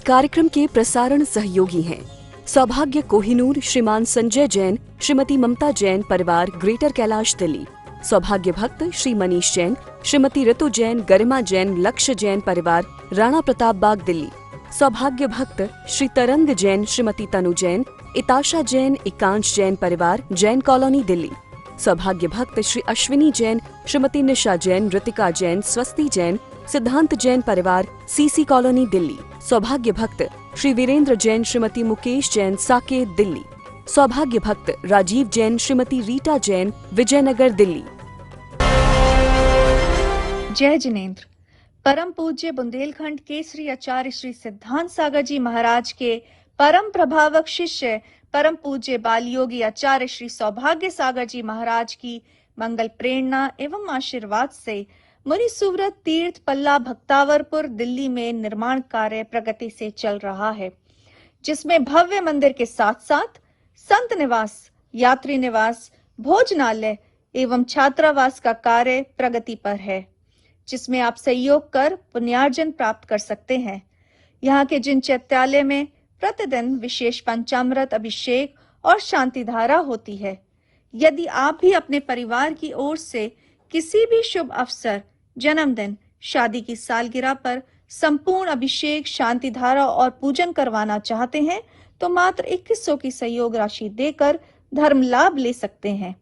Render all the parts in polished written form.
कार्यक्रम के प्रसारण सहयोगी हैं सौभाग्य कोहिनूर, श्रीमान संजय जैन, श्रीमती ममता जैन, परिवार ग्रेटर कैलाश दिल्ली। सौभाग्य भक्त श्री मनीष जैन, श्रीमती ऋतु जैन, गरिमा जैन, लक्ष्य जैन, परिवार राणा प्रताप बाग दिल्ली। सौभाग्य भक्त श्री तरंग जैन, श्रीमती तनु जैन, इताशा जैन, एकांश जैन, परिवार जैन कॉलोनी दिल्ली। सौभाग्य भक्त श्री अश्विनी जैन, श्रीमती निशा जैन, ऋतिका जैन, स्वस्ति जैन, सिद्धांत जैन, परिवार सीसी कॉलोनी दिल्ली। सौभाग्य भक्त श्री वीरेंद्र जैन, श्रीमती मुकेश जैन, साकेत दिल्ली। सौभाग्य भक्त राजीव जैन, श्रीमती रीटा जैन, विजयनगर दिल्ली। जय जिनेन्द्र। परम पूज्य बुंदेलखंड केसरी आचार्य श्री सिद्धांत सागर जी महाराज के परम प्रभावक शिष्य परम पूज्य बाल योगी आचार्य श्री सौभाग्य सागर जी महाराज की मंगल प्रेरणा एवं आशीर्वाद से मुनि सुव्रत तीर्थ पल्ला भक्तावरपुर दिल्ली में निर्माण कार्य प्रगति से चल रहा है, जिसमें भव्य मंदिर के साथ साथ संत निवास, यात्री निवास, भोजनालय एवं छात्रावास का कार्य प्रगति पर है, जिसमें आप सहयोग कर पुण्यार्जन प्राप्त कर सकते हैं। यहाँ के जिन चैत्यालय में प्रतिदिन विशेष पंचामृत अभिषेक और शांति धारा होती है, यदि आप भी अपने परिवार की ओर से किसी भी शुभ अवसर, जन्मदिन, शादी की सालगिरह पर संपूर्ण अभिषेक, शांति धारा और पूजन करवाना चाहते हैं तो मात्र 2100 की सहयोग राशि देकर धर्म लाभ ले सकते हैं।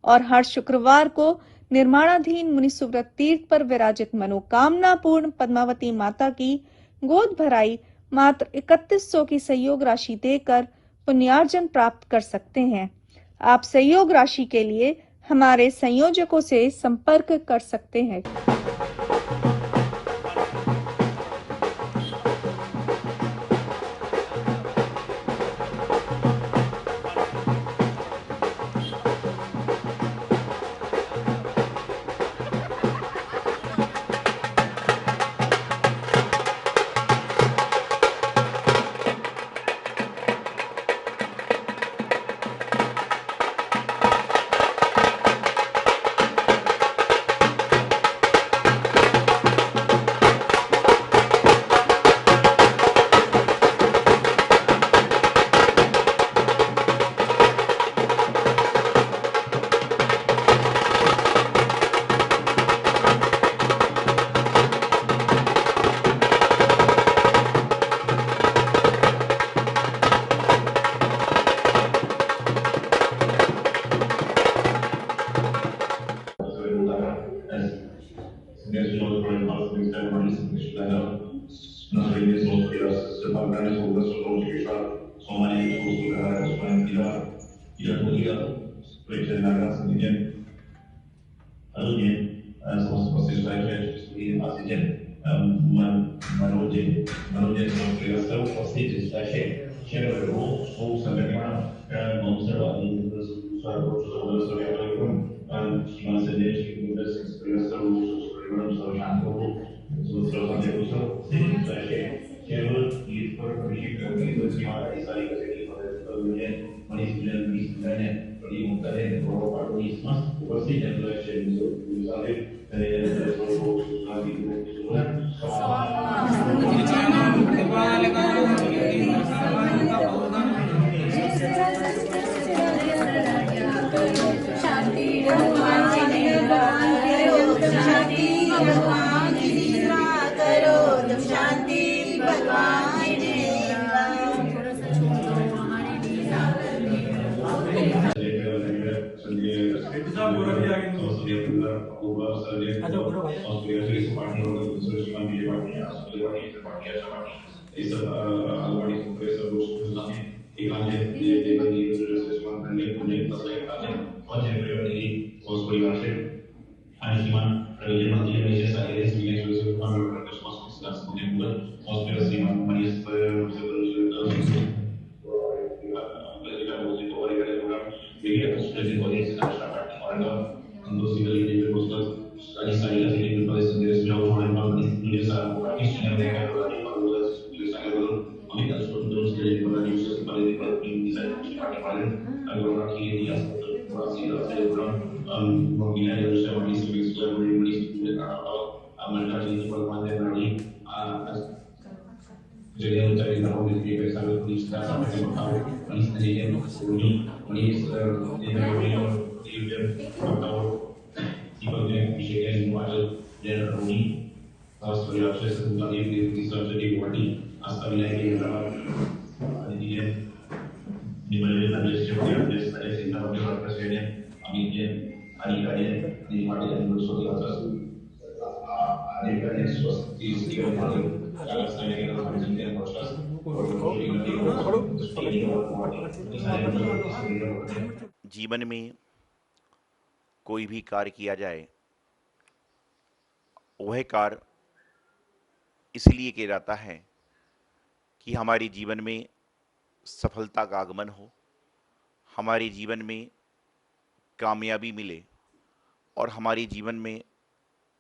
और हर शुक्रवार को निर्माणाधीन मुनि सुव्रत तीर्थ पर विराजित मनोकामना पूर्ण पद्मावती माता की गोद भराई मात्र 3100 की सहयोग राशि देकर पुण्यार्जन प्राप्त कर सकते हैं। आप सहयोग राशि के लिए हमारे संयोजकों से संपर्क कर सकते हैं। Jadi untuk di tahun ini bersama polis dan sampai ke Macau, polis nantinya Rudi, polis dia Rudi dia Macau, tiba dia bisa semua ada dia Rudi, tahu story apa sih sebelum tadi di start jadi Guwahati, asal lagi dalam dia di mana ada sesuatu yang ada sehingga orang presiden akhirnya hari-hari di mana yang berusaha di atas ada sesuatu di mana kalau saya kira macam ni proses और जीवन में कोई भी कार्य किया जाए वह कार्य इसलिए किया जाता है कि हमारे जीवन में सफलता का आगमन हो, हमारे जीवन में कामयाबी मिले और हमारे जीवन में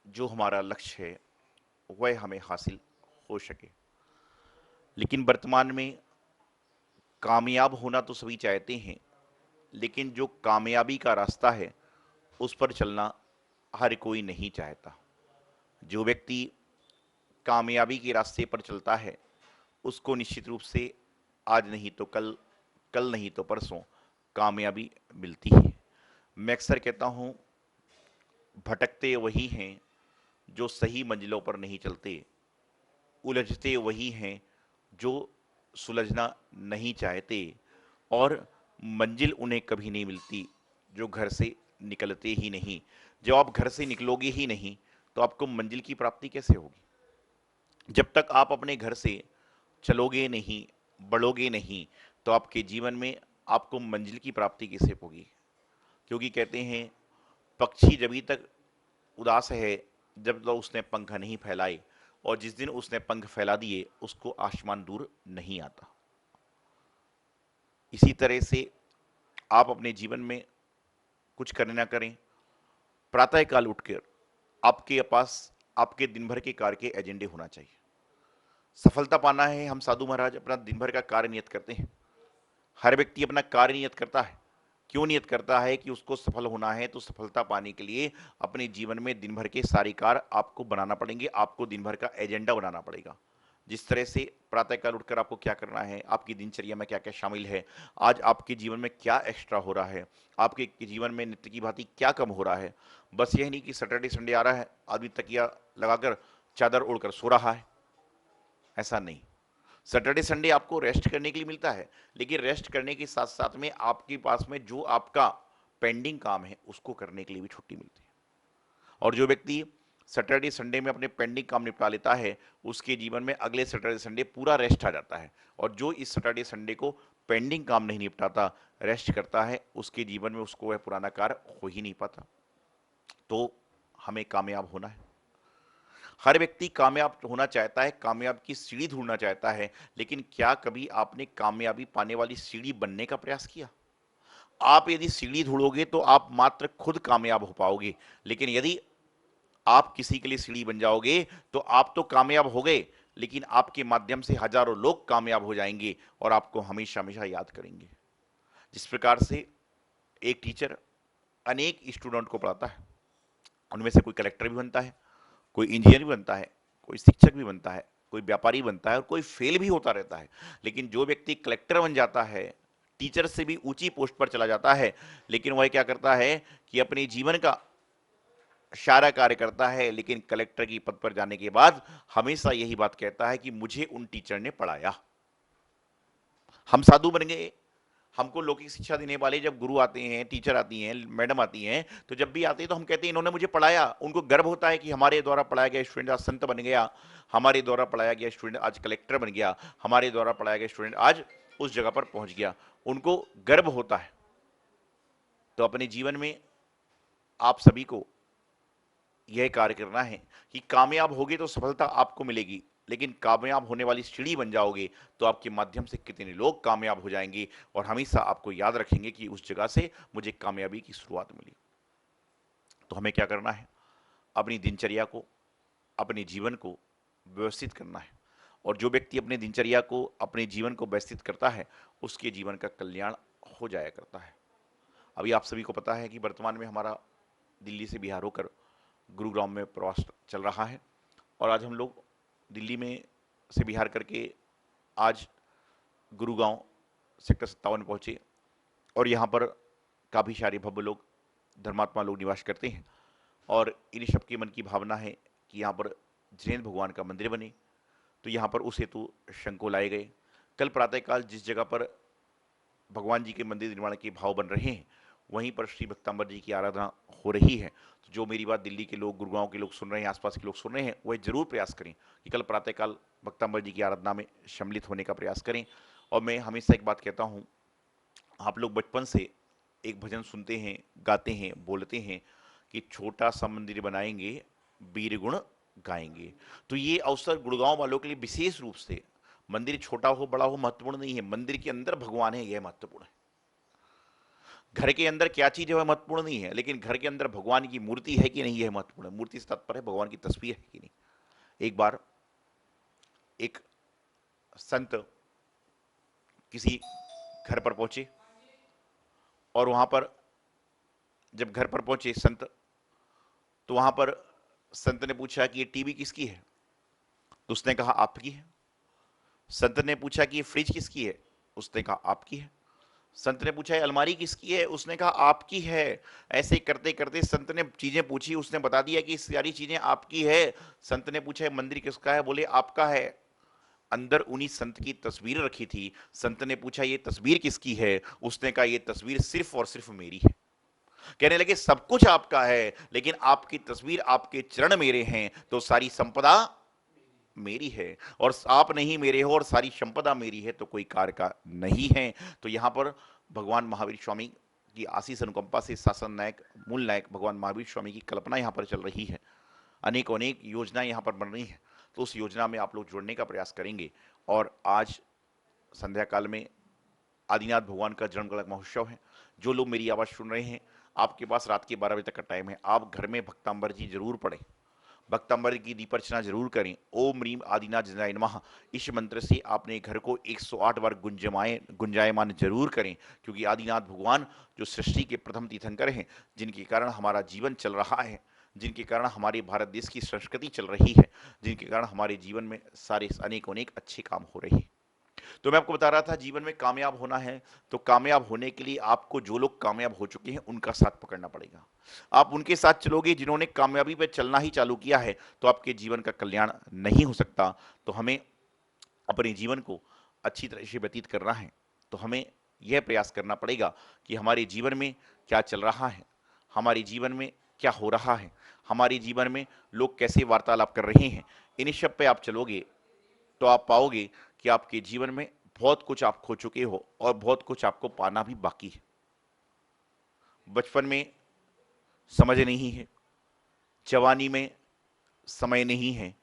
जो हमारा लक्ष्य है वह हमें हासिल हो सके। लेकिन वर्तमान में कामयाब होना तो सभी चाहते हैं, लेकिन जो कामयाबी का रास्ता है उस पर चलना हर कोई नहीं चाहता। जो व्यक्ति कामयाबी के रास्ते पर चलता है उसको निश्चित रूप से आज नहीं तो कल, कल नहीं तो परसों कामयाबी मिलती है। मैं अक्सर कहता हूँ, भटकते वही हैं जो सही मंजिलों पर नहीं चलते, उलझते वही हैं जो सुलझना नहीं चाहते, और मंजिल उन्हें कभी नहीं मिलती जो घर से निकलते ही नहीं। जब आप घर से निकलोगे ही नहीं तो आपको मंजिल की प्राप्ति कैसे होगी? जब तक आप अपने घर से चलोगे नहीं, बढ़ोगे नहीं, तो आपके जीवन में आपको मंजिल की प्राप्ति कैसे होगी? क्योंकि कहते हैं पक्षी जभी तक उदास है जब तक उसने पंख नहीं फैलाए, और जिस दिन उसने पंख फैला दिए उसको आसमान दूर नहीं आता। इसी तरह से आप अपने जीवन में कुछ करें ना करें, प्रातःकाल उठकर आपके पास आपके दिन भर के कार्य के एजेंडे होना चाहिए। सफलता पाना है, हम साधु महाराज अपना दिन भर का कार्य नियत करते हैं। हर व्यक्ति अपना कार्य नियत करता है। क्यों नियत करता है? कि उसको सफल होना है, तो सफलता पाने के लिए अपने जीवन में दिन भर के सारे कार्य आपको बनाना पड़ेंगे, आपको दिन भर का एजेंडा बनाना पड़ेगा। जिस तरह से प्रातःकाल उठकर आपको क्या करना है, आपकी दिनचर्या में क्या क्या शामिल है, आज आपके जीवन में क्या एक्स्ट्रा हो रहा है, आपके जीवन में नित्य की भांति क्या कम हो रहा है। बस यह नहीं कि सैटरडे संडे आ रहा है, आदमी तकिया लगाकर चादर ओढ़कर सो रहा है, ऐसा नहीं। सैटरडे संडे आपको रेस्ट करने के लिए मिलता है, लेकिन रेस्ट करने के साथ साथ में आपके पास में जो आपका पेंडिंग काम है उसको करने के लिए भी छुट्टी मिलती है। और जो व्यक्ति सैटरडे संडे में अपने पेंडिंग काम निपटा लेता है उसके जीवन में अगले सैटरडे संडे पूरा रेस्ट आ जाता है। और जो इस सैटरडे संडे को पेंडिंग काम नहीं निपटाता, रेस्ट करता है, उसके जीवन में उसको वह पुराना कार्य हो ही नहीं पाता। तो हमें कामयाब होना है। हर व्यक्ति कामयाब होना चाहता है, कामयाब की सीढ़ी ढूंढना चाहता है, लेकिन क्या कभी आपने कामयाबी पाने वाली सीढ़ी बनने का प्रयास किया? आप यदि सीढ़ी ढूंढोगे तो आप मात्र खुद कामयाब हो पाओगे, लेकिन यदि आप किसी के लिए सीढ़ी बन जाओगे तो आप तो कामयाब हो गए, लेकिन आपके माध्यम से हजारों लोग कामयाब हो जाएंगे और आपको हमेशा हमेशा याद करेंगे। जिस प्रकार से एक टीचर अनेक स्टूडेंट को पढ़ाता है, उनमें से कोई कलेक्टर भी बनता है, कोई इंजीनियर भी बनता है, कोई शिक्षक भी बनता है, कोई व्यापारी बनता है, और कोई फेल भी होता रहता है। लेकिन जो व्यक्ति कलेक्टर बन जाता है, टीचर से भी ऊंची पोस्ट पर चला जाता है, लेकिन वह क्या करता है कि अपने जीवन का सारा कार्य करता है, लेकिन कलेक्टर की पद पर जाने के बाद हमेशा यही बात कहता है कि मुझे उन टीचर ने पढ़ाया। हम साधु बन गए, हमको लौकिक शिक्षा देने वाले जब गुरु आते हैं, टीचर आती हैं, मैडम आती हैं, तो जब भी आते हैं तो हम कहते हैं इन्होंने मुझे पढ़ाया। उनको गर्व होता है कि हमारे द्वारा पढ़ाया गया स्टूडेंट आज संत बन गया, हमारे द्वारा पढ़ाया गया स्टूडेंट आज कलेक्टर बन गया, हमारे द्वारा पढ़ाया गया स्टूडेंट आज उस जगह पर पहुंच गया, उनको गर्व होता है। तो अपने जीवन में आप सभी को यह कार्य करना है कि कामयाब होगे तो सफलता आपको मिलेगी, लेकिन कामयाब होने वाली सीढ़ी बन जाओगे तो आपके माध्यम से कितने लोग कामयाब हो जाएंगे और हमेशा आपको याद रखेंगे कि उस जगह से मुझे कामयाबी की शुरुआत मिली। तो हमें क्या करना है? अपनी दिनचर्या को, अपने जीवन को व्यवस्थित करना है। और जो व्यक्ति अपने दिनचर्या को, अपने जीवन को व्यवस्थित करता है, उसके जीवन का कल्याण हो जाया करता है। अभी आप सभी को पता है कि वर्तमान में हमारा दिल्ली से बिहार होकर गुरुग्राम में प्रवास चल रहा है, और आज हम लोग दिल्ली में से बिहार करके आज गुरुगांव सेक्टर 57 पहुंचे और यहाँ पर काफ़ी सारे भव्य लोग, धर्मात्मा लोग निवास करते हैं और इन सबके मन की भावना है कि यहाँ पर जिनेंद्र भगवान का मंदिर बने। तो यहाँ पर उस हेतु शंको लाए गए। कल प्रातःकाल जिस जगह पर भगवान जी के मंदिर निर्माण के भाव बन रहे हैं वहीं पर श्री भक्तांबर जी की आराधना हो रही है। तो जो मेरी बात दिल्ली के लोग, गुड़गांव के लोग सुन रहे हैं, आसपास के लोग सुन रहे हैं, वह जरूर प्रयास करें कि कल प्रातःकाल भक्तांबर जी की आराधना में सम्मिलित होने का प्रयास करें। और मैं हमेशा एक बात कहता हूँ, आप लोग बचपन से एक भजन सुनते हैं, गाते हैं, बोलते हैं कि छोटा सा मंदिर बनाएंगे, वीर गुण गाएंगे। तो ये अवसर गुड़गांव वालों के लिए विशेष रूप से, मंदिर छोटा हो बड़ा हो महत्वपूर्ण नहीं है, मंदिर के अंदर भगवान है यह महत्वपूर्ण है। घर के अंदर क्या चीज है वह महत्वपूर्ण नहीं है, लेकिन घर के अंदर भगवान की मूर्ति है कि नहीं यह महत्वपूर्ण है। मूर्ति से तात्पर्य है भगवान की तस्वीर है कि नहीं। एक बार एक संत किसी घर पर पहुंचे और वहां पर जब घर पर पहुंचे संत, तो वहां पर संत ने पूछा कि ये टीवी किसकी है? तो उसने कहा आपकी है। संत ने पूछा कि ये फ्रिज किसकी है? उसने कहा आपकी है। संत ने पूछा ये अलमारी किसकी है? उसने कहा आपकी है। ऐसे करते करते संत ने चीजें पूछी, उसने बता दिया कि सारी चीजें आपकी है। संत ने पूछा मंदिर किसका है? बोले आपका है। अंदर उन्हीं संत की तस्वीर रखी थी। संत ने पूछा ये तस्वीर किसकी है? उसने कहा ये तस्वीर सिर्फ और सिर्फ मेरी है। कहने लगे सब कुछ आपका है, लेकिन आपकी तस्वीर, आपके चरण मेरे हैं, तो सारी संपदा मेरी है। और आप नहीं मेरे हो और सारी संपदा मेरी है तो कोई कार्य का नहीं है। तो यहां पर भगवान महावीर स्वामी की आशीष अनुकंपा से शासन नायक, मूल नायक भगवान महावीर स्वामी की कल्पना यहां पर चल रही है। अनेक अनेक योजनाएं यहां पर बन रही हैं। तो उस योजना में आप लोग जुड़ने का प्रयास करेंगे। और आज संध्या काल में आदिनाथ भगवान का जन्म कलश महोत्सव है। जो लोग मेरी आवाज सुन रहे हैं, आपके पास रात के 12 बजे तक का टाइम है। आप घर में भक्तांबर जी जरूर पढ़ें, भक्तांबर की दीपार्चना जरूर करें। ओम रीम आदिनाथ जनाय नमः, इस मंत्र से आपने घर को 108 बार गुंजायमान जरूर करें। क्योंकि आदिनाथ भगवान जो सृष्टि के प्रथम तीर्थंकर हैं, जिनके कारण हमारा जीवन चल रहा है, जिनके कारण हमारे भारत देश की संस्कृति चल रही है, जिनके कारण हमारे जीवन में सारे अनेक अनेक अच्छे काम हो रहे हैं। तो मैं आपको बता रहा था, जीवन में कामयाब होना है तो कामयाब होने के लिए आपको जो लोग कामयाब हो चुके हैं उनका साथ पकड़ना पड़ेगा। आप उनके साथ चलोगे जिन्होंने कामयाबी पे चलना ही चालू किया है, तो आपके जीवन का कल्याण नहीं हो सकता। तो हमें अपने जीवन को अच्छी तरह से व्यतीत करना है, तो हमें यह प्रयास करना पड़ेगा कि हमारे जीवन में क्या चल रहा है, हमारे जीवन में क्या हो रहा है, हमारे जीवन में लोग कैसे वार्तालाप कर रहे हैं। इन सब पे आप चलोगे तो आप पाओगे कि आपके जीवन में बहुत कुछ आप खो चुके हो और बहुत कुछ आपको पाना भी बाकी है। बचपन में समझ नहीं है, जवानी में समय नहीं है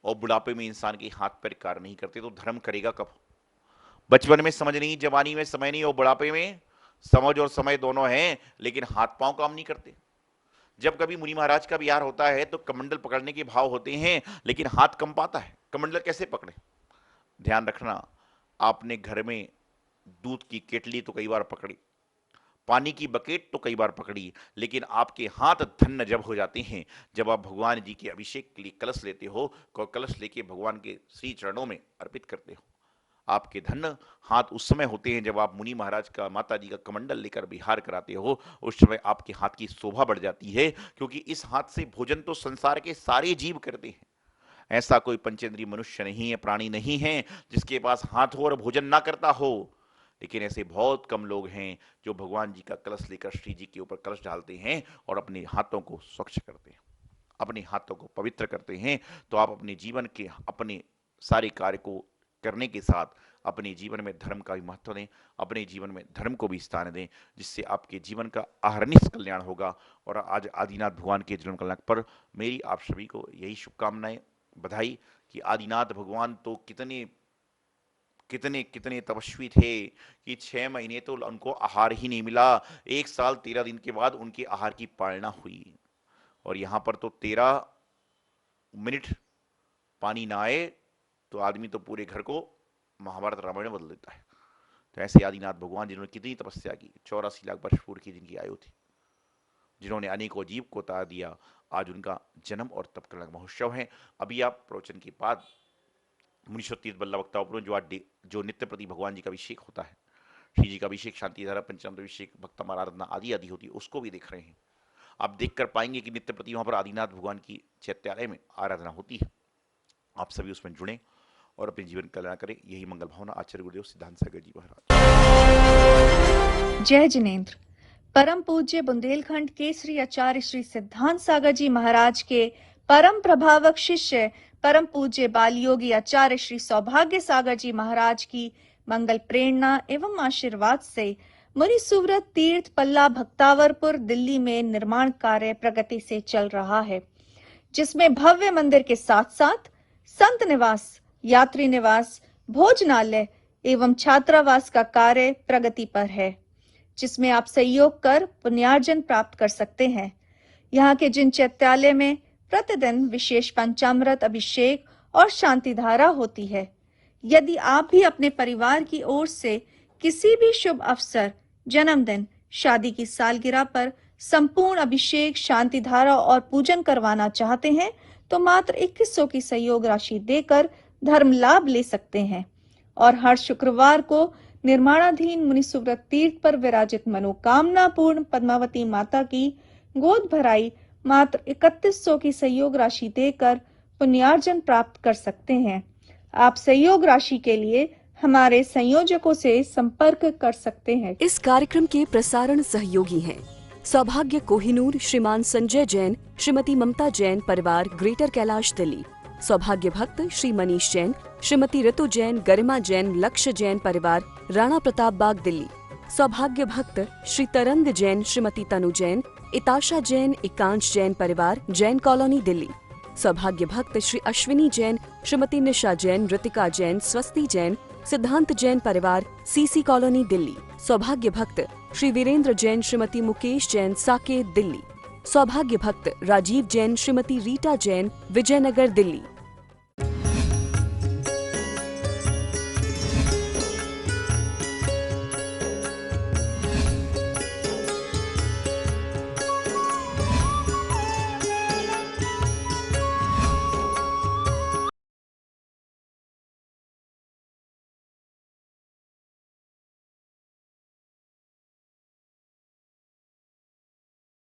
और बुढ़ापे में इंसान के हाथ पैर कार्य नहीं करते, तो धर्म करेगा कब? बचपन में समझ नहीं, जवानी में समय नहीं और बुढ़ापे में समझ और समय दोनों हैं, लेकिन हाथ पांव काम नहीं करते। जब कभी मुनि महाराज का विहार होता है तो कमंडल पकड़ने के भाव होते हैं, लेकिन हाथ कम पाता है। कमंडल कैसे पकड़े? ध्यान रखना, आपने घर में दूध की केटली तो कई बार पकड़ी, पानी की बकेट तो कई बार पकड़ी, लेकिन आपके हाथ धन्य जब हो जाते हैं जब आप भगवान जी के अभिषेक के लिए कलश लेते हो, कलश लेके भगवान के श्री चरणों में अर्पित करते हो। आपके धन्य हाथ उस समय होते हैं जब आप मुनि महाराज का, माता जी का कमंडल लेकर विहार कराते हो। उस समय आपके हाथ की शोभा बढ़ जाती है, क्योंकि इस हाथ से भोजन तो संसार के सारे जीव करते हैं। ऐसा कोई पंचेंद्रीय मनुष्य नहीं है, प्राणी नहीं है जिसके पास हाथ हो और भोजन ना करता हो। लेकिन ऐसे बहुत कम लोग हैं जो भगवान जी का कलश लेकर श्री जी के ऊपर कलश डालते हैं और अपने हाथों को स्वच्छ करते हैं, अपने हाथों को पवित्र करते हैं। तो आप अपने जीवन के अपने सारे कार्य को करने के साथ अपने जीवन में धर्म का भी महत्व दें, अपने जीवन में धर्म को भी स्थान दें, जिससे आपके जीवन का अहर्निश कल्याण होगा। और आज आदिनाथ भगवान के जन्म कल्याण पर मेरी आप सभी को यही शुभकामनाएं, बधाई कि आदिनाथ भगवान तो कितने कितने कितने तपस्वी थे कि 6 महीने तो उनको आहार ही नहीं मिला। 1 साल 13 दिन के बाद उनके आहार की पालना हुई। और यहां पर तो 13 मिनट पानी ना आए तो आदमी तो पूरे घर को महाभारत रामायण बदल देता है। तो ऐसे आदिनाथ भगवान जिन्होंने कितनी तपस्या की, 84 लाख वर्ष पूर्व की जिनकी आयु थी, जिन्होंने अनेकों जीव को तार दिया, आज उनका जन्म और तप कल्याण महोत्सव है। अभी आप प्रवचन के बाद मुनीश्वर तीर्थ बल्ला वक्तावपुर जो आज जो नित्य प्रति भगवान जी का अभिषेक होता है, श्री जी का अभिषेक, शांति धारा, पंचामृत अभिषेक, भक्तम आराधना आदि आदि होती है, उसको भी देख रहे हैं। आप देख कर पाएंगे कि नित्य प्रति वहां पर आदिनाथ भगवान की चैत्यालय में आराधना होती है। आप सभी उसमें जुड़ें और अपने जीवन कल्याण करें। यही मंगल भावना आचार्य गुरुदेव सिद्धांत सागर जी महाराज। जय जिनेंद्र। परम पूज्य बुंदेलखंड के श्री आचार्य श्री सिद्धांत सागर जी महाराज के परम प्रभावक शिष्य परम पूज्य बाल योगी आचार्य श्री सौभाग्य सागर जी महाराज की मंगल प्रेरणा एवं आशीर्वाद से मुनि सुव्रत तीर्थ पल्ला भक्तावरपुर दिल्ली में निर्माण कार्य प्रगति से चल रहा है, जिसमें भव्य मंदिर के साथ साथ संत निवास, यात्री निवास, भोजनालय एवं छात्रावास का कार्य प्रगति पर है, जिसमें आप सहयोग कर पुण्यार्जन प्राप्त कर सकते हैं। यहाँ के जिन चैत्यालय में प्रतिदिन विशेष पंचामृत अभिषेक और शांति धारा होती है, यदि आप भी अपने परिवार की ओर से किसी भी शुभ अवसर, जन्मदिन, शादी की सालगिरह पर संपूर्ण अभिषेक, शांति धारा और पूजन करवाना चाहते हैं तो मात्र 2100 की सहयोग राशि देकर धर्म लाभ ले सकते हैं। और हर शुक्रवार को निर्माणाधीन मुनि सुव्रत तीर्थ पर विराजित मनोकामना पूर्ण पद्मावती माता की गोद भराई मात्र 3100 की सहयोग राशि देकर पुण्यार्जन प्राप्त कर सकते हैं। आप सहयोग राशि के लिए हमारे संयोजकों से संपर्क कर सकते हैं। इस कार्यक्रम के प्रसारण सहयोगी हैं सौभाग्य कोहिनूर श्रीमान संजय जैन, श्रीमती ममता जैन परिवार, ग्रेटर कैलाश दिल्ली। सौभाग्य भक्त श्री मनीष जैन, श्रीमती ऋतु जैन, गरिमा जैन, लक्ष्य जैन परिवार, राणा प्रताप बाग दिल्ली। सौभाग्य भक्त श्री तरंग जैन, श्रीमती तनु जैन, इताशा जैन, एकांश जैन परिवार, जैन कॉलोनी दिल्ली। सौभाग्य भक्त श्री अश्विनी जैन, श्रीमती निशा जैन, ऋतिका जैन, स्वस्ति जैन, सिद्धांत जैन परिवार, सीसी कॉलोनी दिल्ली। सौभाग्य भक्त श्री वीरेंद्र जैन, श्रीमती मुकेश जैन, साकेत दिल्ली। सौभाग्य भक्त राजीव जैन, श्रीमती रीटा जैन, विजयनगर दिल्ली।